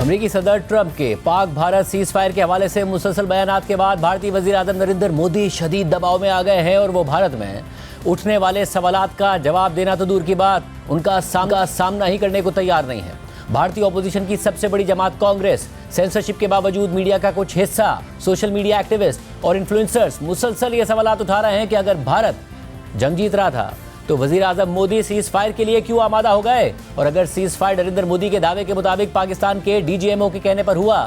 अमेरिकी सदर ट्रंप के पाक भारत सीज फायर के हवाले से मुसलसल बयानात के बाद भारतीय वजीर आजम नरेंद्र मोदी शदीद दबाव में आ गए हैं और वो भारत में उठने वाले सवालात का जवाब देना तो दूर की बात, उनका सामना ही करने को तैयार नहीं है। भारतीय ऑपोजिशन की सबसे बड़ी जमात कांग्रेस सेंसरशिप के बावजूद मीडिया का कुछ हिस्सा, सोशल मीडिया एक्टिविस्ट और इन्फ्लुएंसर्स मुसलसल ये सवालात उठा रहे हैं कि अगर भारत जंग जीत रहा था तो वजीर आजम मोदी सीज फायर के लिए क्यों आमादा हो गए, और अगर सीज फायर नरेंद्र मोदी के दावे के मुताबिक पाकिस्तान के डीजीएमओ के कहने पर हुआ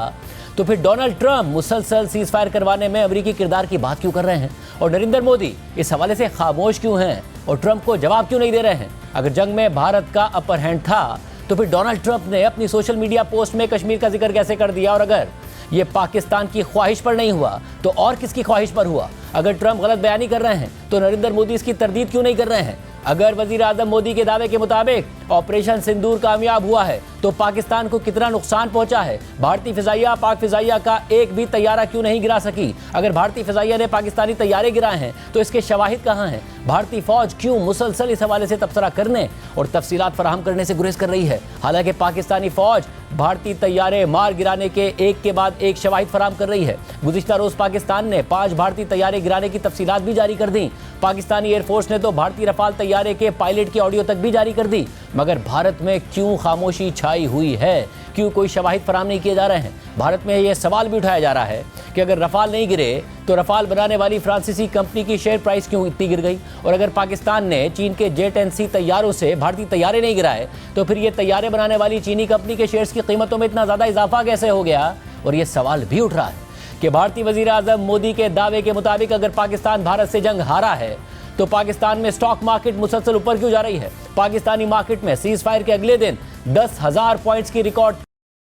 तो फिर डोनाल्ड ट्रंप मुसलसल सीज फायर करवाने में अमेरिकी किरदार की बात क्यों कर रहे हैं और नरेंद्र मोदी इस हवाले से खामोश क्यों हैं और ट्रंप को जवाब क्यों नहीं दे रहे हैं। अगर जंग में भारत का अपर हैंड था तो फिर डोनाल्ड ट्रंप ने अपनी सोशल मीडिया पोस्ट में कश्मीर का जिक्र कैसे कर दिया, और अगर ये पाकिस्तान की ख्वाहिश पर नहीं हुआ तो और किसकी ख्वाहिश पर हुआ। अगर ट्रंप गलत बयानी कर रहे हैं तो नरेंद्र मोदी इसकी तरदीद क्यों नहीं कर रहे हैं। अगर वजीर आजम मोदी के दावे के मुताबिक ऑपरेशन सिंदूर कामयाब हुआ है तो पाकिस्तान को कितना नुकसान पहुंचा है। भारतीय फिजाइया पाक फिजाइया का एक भी तैयारा क्यों नहीं गिरा सकी। अगर भारतीय फिजाइया ने पाकिस्तानी तैयारे गिराए हैं तो इसके शवाहिद कहां हैं। भारतीय फौज क्यों मुसलसल इस हवाले से तबसरा करने और तफसीलात फराहम करने से गुरेज कर रही है। हालांकि पाकिस्तानी फौज भारतीय तैयारे मार गिराने के एक के बाद एक शवाहिद फराहम कर रही है। गुज़िश्ता रोज पाकिस्तान ने 5 भारतीय तैयारे गिराने की तफसीलात भी जारी कर दी। पाकिस्तानी एयरफोर्स ने तो भारतीय रफाल तैयारे के पायलट की ऑडियो तक भी जारी कर दी। मगर भारत में क्यों खामोशी छाई हुई है, क्यों कोई शवाहिद फराहम नहीं किए जा रहे हैं। भारत में यह सवाल भी उठाया जा रहा है कि अगर रफाल नहीं गिरे तो रफाल बनाने वाली फ्रांसीसी कंपनी की शेयर प्राइस क्यों इतनी गिर गई, और अगर पाकिस्तान ने चीन के जेट एनसी तैयारों से भारतीय तैयारे नहीं गिराए तो फिर ये तैयारे बनाने वाली चीनी कंपनी के शेयर्स की कीमतों में इतना ज्यादा इजाफा कैसे हो गया। और ये सवाल भी उठ रहा है कि भारतीय वजीर आजम मोदी के दावे के मुताबिक अगर पाकिस्तान भारत से जंग हारा है तो पाकिस्तान में स्टॉक मार्केट मुसलसल ऊपर क्यों जा रही है। पाकिस्तानी मार्केट में सीज फायर के अगले दिन 10,000 पॉइंट्स की रिकॉर्ड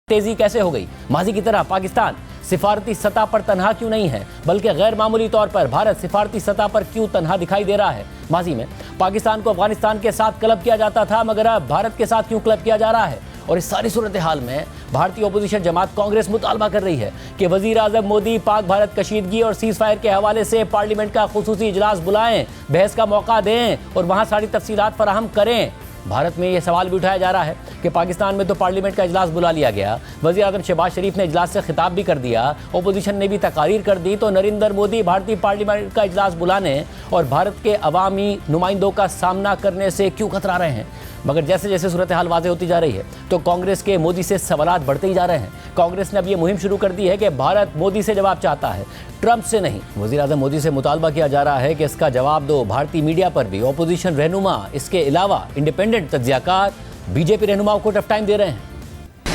तेजी कैसे हो गई। माजी की तरह पाकिस्तान सिफारती सतह पर तनहा क्यों नहीं है, बल्कि गैर मामूली तौर पर भारत सिफारती सतह पर क्यों तनहा दिखाई दे रहा है। माजी में पाकिस्तान को अफगानिस्तान के साथ क्लब किया जाता था, मगर अब भारत के साथ क्यों क्लब किया जा रहा है। और इस सारी सूरत हाल में भारतीय ओपोजिशन जमात कांग्रेस मुतालबा कर रही है कि वजीर आजम मोदी पाक भारत कशीदगी और सीज फायर के हवाले से पार्लियामेंट का खुसूसी इजलास बुलाएं, बहस का मौका दें और वहां सारी तफसीलात फराहम करें। भारत में यह सवाल भी उठाया जा रहा है कि पाकिस्तान में तो पार्लियामेंट का इजलास बुला लिया गया, वज़ीर आज़म शहबाज शरीफ ने इजलास से खिताब भी कर दिया, ओपोजिशन ने भी तकारीर कर दी, तो नरेंद्र मोदी भारतीय पार्लियामेंट का इजलास बुलाने और भारत के अवामी नुमाइंदों का सामना करने से क्यों कतरा रहे हैं। मगर जैसे जैसे सूरत हाल वाज़ेह होती जा रही है तो कांग्रेस के मोदी से सवालात बढ़ते ही जा रहे हैं। कांग्रेस ने अब ये मुहिम शुरू कर दी है कि भारत मोदी से जवाब चाहता है, ट्रंप से नहीं। वज़ीर आज़म मोदी से मुतालबा किया जा रहा है कि इसका जवाब दो। भारतीय मीडिया पर भी ऑपोजिशन रहनुमा, इसके अलावा इंडिपेंडेंट तज्ज़ियाकार बीजेपी रहनुमाओं को टफ टाइम दे रहे हैं।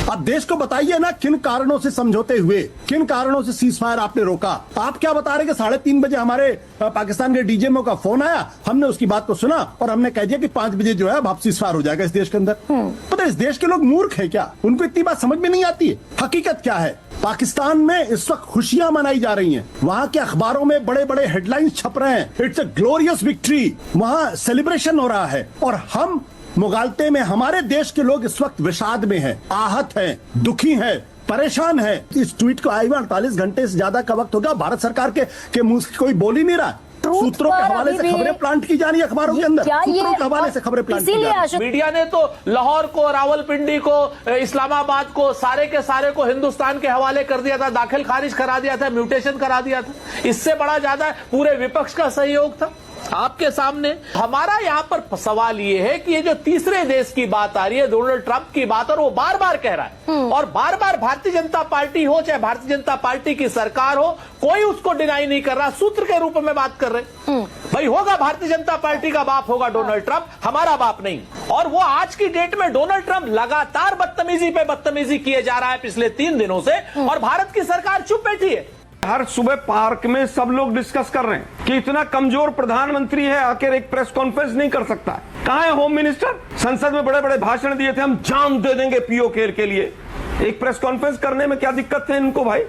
अब देश को बताइए ना किन कारणों से समझौते हुए, किन कारणों से सीज फायर आपने रोका। आप क्या बता रहे कि 3:30 बजे हमारे पाकिस्तान के डीजीएमओ का फोन आया, हमने उसकी बात को सुना और हमने कह दिया कि 5 बजे जो है अब सीज फायर हो जाएगा इस देश के अंदर। पता है इस देश के लोग मूर्ख है क्या, उनको इतनी बात समझ में नहीं आती है। हकीकत क्या है, पाकिस्तान में इस वक्त खुशियां मनाई जा रही हैं, वहां के अखबारों में बड़े बड़े हेडलाइंस छप रहे हैं, इट्स अ ग्लोरियस विक्ट्री, वहां सेलिब्रेशन हो रहा है। और हम मुगालते में हमारे देश के लोग इस वक्त विषाद में हैं, आहत हैं, दुखी हैं, परेशान हैं। इस ट्वीट को आए 48 घंटे से ज्यादा का वक्त हो गया, भारत सरकार के मुंह से कोई बोल ही नहीं रहा। सूत्रों के हवाले से खबरें प्लांट की जा रही है अखबारों के अंदर, सूत्रों के हवाले से खबरें प्लांट की जा रही है। मीडिया ने तो लाहौर को, रावलपिंडी को, इस्लामाबाद को, सारे के सारे को हिंदुस्तान के हवाले कर दिया था, दाखिल खारिज करा दिया था, म्यूटेशन करा दिया था। इससे बड़ा ज्यादा पूरे विपक्ष का सहयोग था आपके सामने। हमारा यहाँ पर सवाल ये है कि ये जो तीसरे देश की बात आ रही है, डोनाल्ड ट्रंप की बात, और वो बार बार कह रहा है और बार बार भारतीय जनता पार्टी हो चाहे भारतीय जनता पार्टी की सरकार हो, कोई उसको डिनाई नहीं कर रहा, सूत्र के रूप में बात कर रहे। भाई होगा भारतीय जनता पार्टी का बाप होगा डोनाल्ड ट्रंप, हमारा बाप नहीं। और वो आज की डेट में डोनाल्ड ट्रंप लगातार बदतमीजी पे बदतमीजी किए जा रहा है पिछले 3 दिनों से, और भारत की सरकार चुप बैठी है। हर सुबह पार्क में सब लोग डिस्कस कर रहे हैं कि इतना कमजोर प्रधानमंत्री है, आखिर एक प्रेस कॉन्फ्रेंस नहीं कर सकता है। कहां है होम मिनिस्टर? संसद में बड़े बड़े भाषण दिए थे, हम जान दे देंगे पीओके के लिए। एक प्रेस कॉन्फ्रेंस करने में क्या दिक्कत है इनको भाई।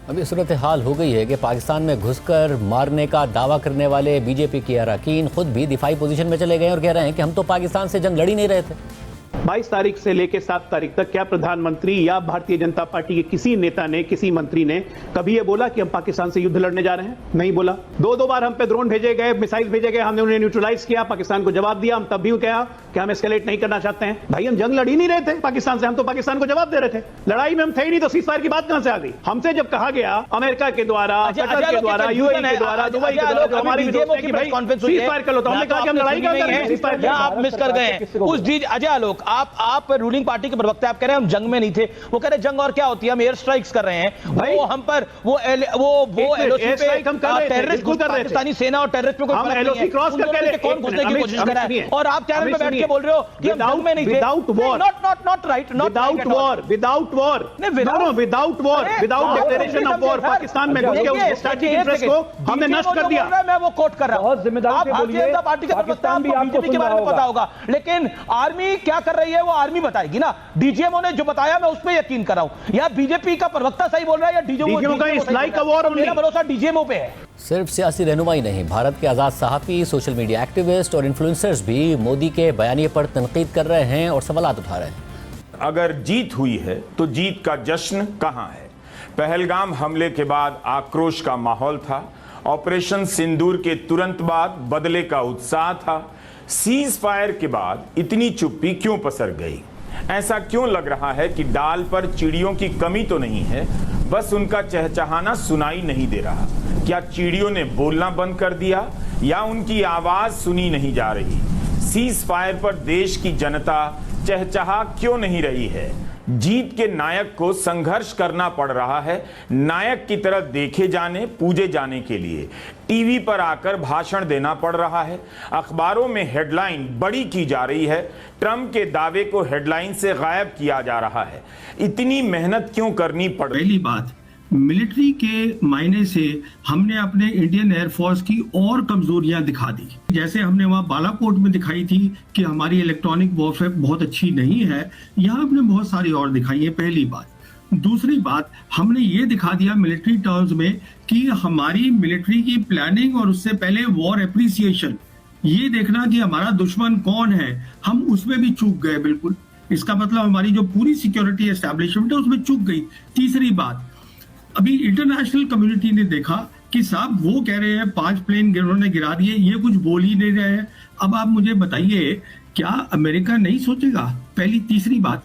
अभी सूरत हाल हो गई है कि पाकिस्तान में घुसकर मारने का दावा करने वाले बीजेपी के अरकान खुद भी दिफाई पोजीशन में चले गए और कह रहे हैं कि हम तो पाकिस्तान से जंग लड़ ही नहीं रहे थे। 22 तारीख से लेकर 7 तारीख तक क्या प्रधानमंत्री या भारतीय जनता पार्टी के किसी नेता ने, किसी मंत्री ने कभी ये बोला कि हम पाकिस्तान से युद्ध लड़ने जा रहे हैं? नहीं बोला। दो बार हम पे ड्रोन भेजे गए, मिसाइल भेजे गए, हमने उन्हें न्यूट्रलाइज किया, पाकिस्तान को जवाब दिया। हम तब भी कहा कि हम एस्केलेट नहीं करना चाहते हैं। भाई हम जंग लड़ ही नहीं रहे थे पाकिस्तान से, हम तो पाकिस्तान को जवाब दे रहे थे। लड़ाई में हम थे ही नहीं, तो सीजफायर की बात कहां से आ गई? हमसे जब कहा गया अमेरिका के द्वारा, कतर के द्वारा, यूएई के द्वारा, दुबई के द्वारा, हमारी सीजफायर कर लो, तो हमने कहा कि हम लड़ाई का आप मिस कर गए हैं उस चीज। अजय आलोक, आप रूलिंग पार्टी के प्रवक्ता, आप कह रहे हैं हम जंग में नहीं थे। वो कह रहे जंग और क्या होती है, हम एयर स्ट्राइक्स कर रहे हैं। वो हम पर वो एलओसी पे टेररिस्ट को पाकिस्तानी सेना और टेररिस्ट पे कोई फर्क नहीं है। कौन घुसने की कोशिश कर रहा है? और आप चैनल पे बैठ के बोल रहे हो कि हम जंग में नहीं थे। Without war, not right, without war, without war, without war, without declaration of war, Pakistan में घुस के उसके स्ट्रेटेजिक इंटरेस्ट को हमने नष्ट कर दिया। मैं वो कोट कर रहा हूं। आप भारतीय जनता पार्टी के प्रवक्ता, आपको बीजेपी के बारे में पता होगा, लेकिन आर्मी क्या कर रही है वो आर्मी बताएगी ना। डीजीएमओ ने जो बताया मैं उस पर यकीन कर रहा हूं। या बीजेपी का प्रवक्ता सही बोल रहा है या डीजीएमओ का इस लाइक का वॉर, मेरा भरोसा डीजीएमओ पे है। सिर्फ सियासी रहनुमाई नहीं, भारत के आज़ाद सहाफ़ी, सोशल मीडिया एक्टिविस्ट और इन्फ्लुएंसर्स भी मोदी के बयानिए पर तनकीद कर रहे हैं और सवालात उठा रहे हैं। अगर जीत हुई है तो जीत का जश्न कहां है? पहलगाम हमले के बाद आक्रोश का माहौल था। ऑपरेशन सिंदूर के तुरंत बाद बदले का उत्साह था। सीज फायर के बाद इतनी चुप्पी क्यों पसर गई? ऐसा क्यों लग रहा है कि डाल पर चिड़ियों की कमी तो नहीं है, बस उनका चहचहाना सुनाई नहीं दे रहा? क्या चिड़ियों ने बोलना बंद कर दिया या उनकी आवाज सुनी नहीं जा रही? सीज फायर पर देश की जनता चहचहा क्यों नहीं रही है? जीत के नायक को संघर्ष करना पड़ रहा है। नायक की तरह देखे जाने, पूजे जाने के लिए टीवी पर आकर भाषण देना पड़ रहा है। अखबारों में हेडलाइन बड़ी की जा रही है, ट्रंप के दावे को हेडलाइन से गायब किया जा रहा है। इतनी मेहनत क्यों करनी पड़ रही? पहली बात, मिलिट्री के मायने से हमने अपने इंडियन एयरफोर्स की और कमजोरियां दिखा दी। जैसे हमने वहां बालाकोट में दिखाई थी कि हमारी इलेक्ट्रॉनिक वॉरफेयर बहुत अच्छी नहीं है, यहाँ हमने बहुत सारी और दिखाई है। पहली बात। दूसरी बात, हमने ये दिखा दिया मिलिट्री टर्म्स में कि हमारी मिलिट्री की प्लानिंग और उससे पहले वॉर एप्रिसिएशन, ये देखना कि हमारा दुश्मन कौन है, हम उसमें भी चूक गए बिल्कुल। इसका मतलब हमारी जो पूरी सिक्योरिटी एस्टैब्लिशमेंट है उसमें चूक गई। तीसरी बात, अभी इंटरनेशनल कम्युनिटी ने देखा कि साहब वो कह रहे हैं 5 प्लेन उन्होंने गिरा दिए, ये कुछ बोल ही नहीं रहे हैं। अब आप मुझे बताइए, क्या अमेरिका नहीं सोचेगा? पहली। तीसरी बात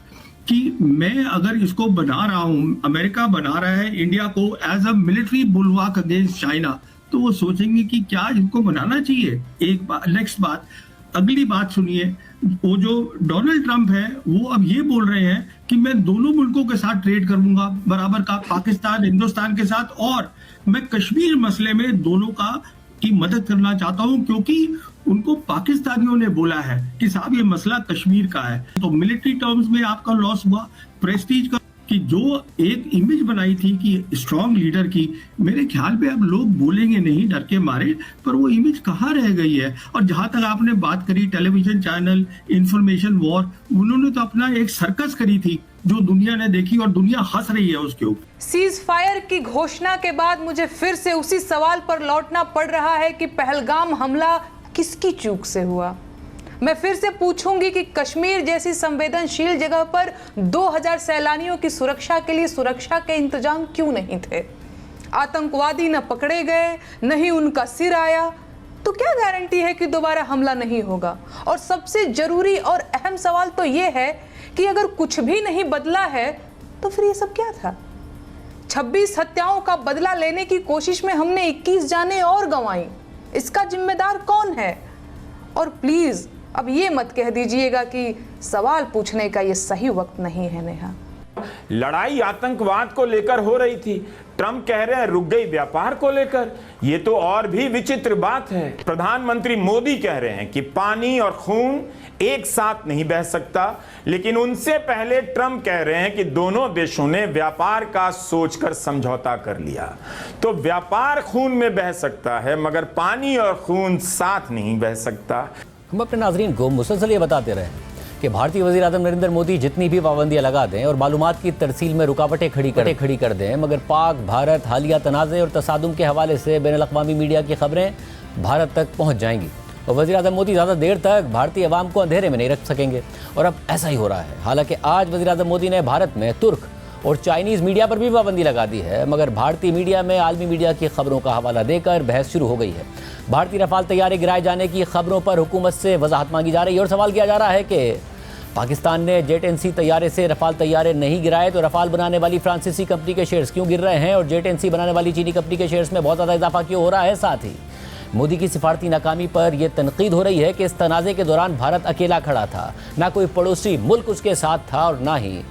कि मैं अगर इसको बना रहा हूं, अमेरिका बना रहा है इंडिया को as a military bulwark against China, तो वो सोचेंगे कि क्या इनको बनाना चाहिए। एक बात। नेक्स्ट बात, अगली बात सुनिए, वो जो डोनाल्ड ट्रंप है वो अब ये बोल रहे हैं कि मैं दोनों मुल्कों के साथ ट्रेड करूंगा बराबर का, पाकिस्तान हिंदुस्तान के साथ, और मैं कश्मीर मसले में दोनों की मदद करना चाहता हूं, क्योंकि उनको पाकिस्तानियों ने बोला है कि साहब ये मसला कश्मीर का है। तो मिलिट्री टर्म्स में आपका लॉस हुआ, प्रेस्टीज का, कि जो एक इमेज बनाई थी कि स्ट्रॉन्ग लीडर की, मेरे ख्याल पे अब लोग बोलेंगे नहीं डर के मारे, पर वो इमेज कहाँ रह गई है। और जहां तक आपने बात करी टेलीविजन चैनल, इंफॉर्मेशन वॉर, उन्होंने तो अपना एक सर्कस करी थी जो दुनिया ने देखी और दुनिया हंस रही है उसके ऊपर। सीज फायर की घोषणा के बाद मुझे फिर से उसी सवाल पर लौटना पड़ रहा है कि पहलगाम हमला किसकी चूक से हुआ। मैं फिर से पूछूंगी कि कश्मीर जैसी संवेदनशील जगह पर 2000 सैलानियों की सुरक्षा के लिए सुरक्षा के इंतजाम क्यों नहीं थे? आतंकवादी न पकड़े गए, न ही उनका सिर आया, तो क्या गारंटी है कि दोबारा हमला नहीं होगा? और सबसे जरूरी और अहम सवाल तो यह है कि अगर कुछ भी नहीं बदला है तो फिर ये सब क्या था? 26 हत्याओं का बदला लेने की कोशिश में हमने 21 जानें और गंवाई। इसका जिम्मेदार कौन है? और प्लीज अब ये मत कह दीजिएगा कि सवाल पूछने का ये सही वक्त नहीं है। नेहा, लड़ाई आतंकवाद को लेकर हो रही थी, ट्रंप कह रहे हैं रुक गई व्यापार को लेकर। ये तो और भी विचित्र बात है। प्रधानमंत्री मोदी कह रहे हैं कि पानी और खून एक साथ नहीं बह सकता, लेकिन उनसे पहले ट्रंप कह रहे हैं कि दोनों देशों ने व्यापार का सोचकर समझौता कर लिया। तो व्यापार खून में बह सकता है, मगर पानी और खून साथ नहीं बह सकता। हम अपने नाजरीन को मुसलसल ये बताते रहे कि भारतीय वज़ीर आज़म नरेंद्र मोदी जितनी भी पाबंदियां लगा दें और मालूमात की तरसील में रुकावटें खड़ी कर दें, मगर पाक भारत हालिया तनाज़े और तसादुम के हवाले से बैनुल अक़वामी मीडिया की खबरें भारत तक पहुंच जाएंगी। और वज़ीर-ए-आज़म मोदी ज़्यादा देर तक भारतीय अवाम को अंधेरे में नहीं रख सकेंगे और अब ऐसा ही हो रहा है। हालांकि आज वज़ीर-ए-आज़म मोदी ने भारत में तुर्क और चाइनीज़ मीडिया पर भी पाबंदी लगा दी है, मगर भारतीय मीडिया में आलमी मीडिया की खबरों का हवाला देकर बहस शुरू हो गई है। भारतीय रफाल तैयारे गिराए जाने की खबरों पर हुकूमत से वजाहत मांगी जा रही है और सवाल किया जा रहा है कि पाकिस्तान ने जेट एनसी तैयारे से रफाल तैयारे नहीं गिराए तो रफाल बनाने वाली फ्रांसीसी कंपनी के शेयर्स क्यों गिर रहे हैं और जेट एनसी बनाने वाली चीनी कंपनी के शेयर्स में बहुत ज़्यादा इजाफा क्यों हो रहा है। साथ ही मोदी की सिफारती नाकामी पर यह तनकीद हो रही है कि इस तनाज़े के दौरान भारत अकेला खड़ा था, ना कोई पड़ोसी मुल्क उसके साथ था और ना ही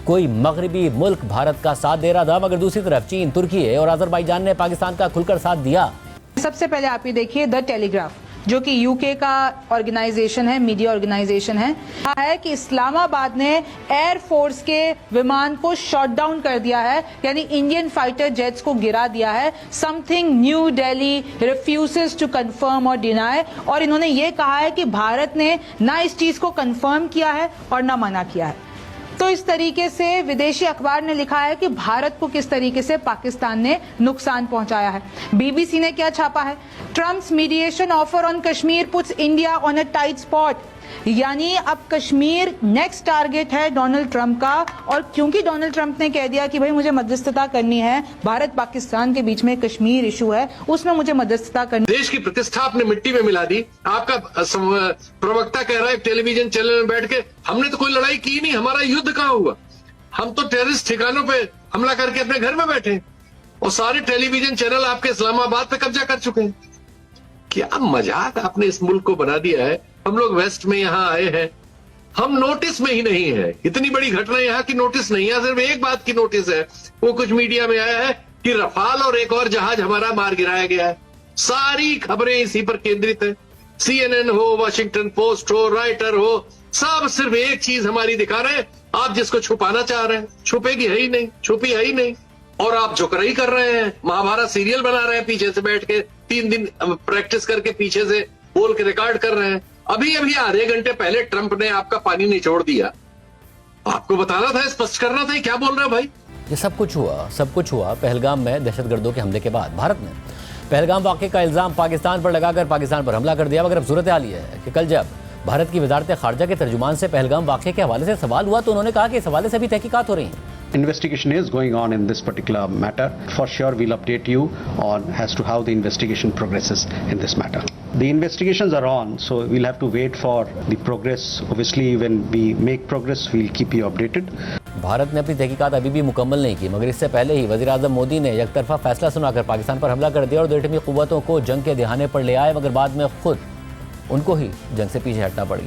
कोई मगरबी मुल्क भारत का साथ दे रहा था। मगर दूसरी तरफ चीन, तुर्की और अजरबैजान ने पाकिस्तान का खुलकर साथ दिया। सबसे पहले आप ये देखिए द टेलीग्राफ, जो कि यूके का ऑर्गेनाइजेशन है, मीडिया ऑर्गेनाइजेशन है कि इस्लामाबाद ने एयरफोर्स के विमान को शॉट डाउन कर दिया है, यानी इंडियन फाइटर जेट्स को गिरा दिया है। Something new Delhi refuses to confirm और डिनाई, और इन्होंने ये कहा है कि भारत ने ना इस चीज को कंफर्म किया है और ना मना किया है। तो इस तरीके से विदेशी अखबार ने लिखा है कि भारत को किस तरीके से पाकिस्तान ने नुकसान पहुंचाया है। बीबीसी ने क्या छापा है, Trump's mediation offer on Kashmir puts India on a tight spot, यानी अब कश्मीर नेक्स्ट टारगेट है डोनाल्ड ट्रंप का। और क्योंकि डोनाल्ड ट्रंप ने कह दिया कि भाई मुझे मध्यस्थता करनी है, भारत पाकिस्तान के बीच में कश्मीर इशू है, उसमें मुझे मध्यस्थता करनी। देश की प्रतिष्ठा आपने मिट्टी में मिला दी। आपका प्रवक्ता कह रहा है टेलीविजन चैनल में बैठ के, हमने तो कोई लड़ाई की नहीं, हमारा युद्ध कहां हुआ, हम तो टेररिस्ट ठिकानों पे हमला करके अपने घर में बैठे और सारे टेलीविजन चैनल आपके इस्लामाबाद पे कब्जा कर चुके हैं। क्या मजाक आपने इस मुल्क को बना दिया है। हम लोग वेस्ट में यहाँ आए हैं, हम नोटिस में ही नहीं है। इतनी बड़ी घटना यहाँ की नोटिस नहीं है, सिर्फ एक बात की नोटिस है, वो कुछ मीडिया में आया है कि रफाल और एक और जहाज हमारा मार गिराया गया है। सारी खबरें इसी पर केंद्रित है, CNN हो, वॉशिंगटन पोस्ट हो, राइटर हो, सब सिर्फ एक चीज हमारी दिखा रहे हैं। आप जिसको छुपाना चाह रहे हैं, छुपेगी है ही नहीं, छुपी है ही नहीं, और आप जुकरई कर रहे हैं, महाभारत सीरियल बना रहे हैं पीछे से बैठ के, 3 दिन प्रैक्टिस करके पीछे से बोल के रिकॉर्ड कर रहे हैं। अभी अभी आधे घंटे पहले ट्रंप ने आपका पानी निचोड़ दिया, आपको बताना था, स्पष्ट करना था, क्या बोल रहे हैं भाई। ये सब कुछ हुआ पहलगाम में दहशतगर्दों के हमले के बाद। भारत ने पहलगाम वाक़े का इल्ज़ाम पाकिस्तान पर लगाकर पाकिस्तान पर हमला कर दिया। मगर अब सूरत हाल ये है कि कल जब भारत की वजारत खारजा के तर्जुमान से पहलगाम वाक़े के हवाले से सवाल हुआ तो उन्होंने कहा कि इस हवाले से भी तहकीकात हो रही हैं। Investigation is going on in this particular matter. For sure, we'll update you on as to how the investigation progresses in this matter. The investigations are on, so we'll have to wait for the progress. Obviously, when we make progress, we'll keep you updated. Bharat ने अपनी तहकीकात अभी भी मुकम्मल नहीं की, मगर इससे पहले ही वज़ीर-ए-आज़म मोदी ने एकतरफा फैसला सुनाकर पाकिस्तान पर हमला कर दिया और देशमी क़ुव्वतों को जंग के दिहाने पर ले आए, मगर बाद में खुद उनको ही जंग से पीछे हटना पड़ गया।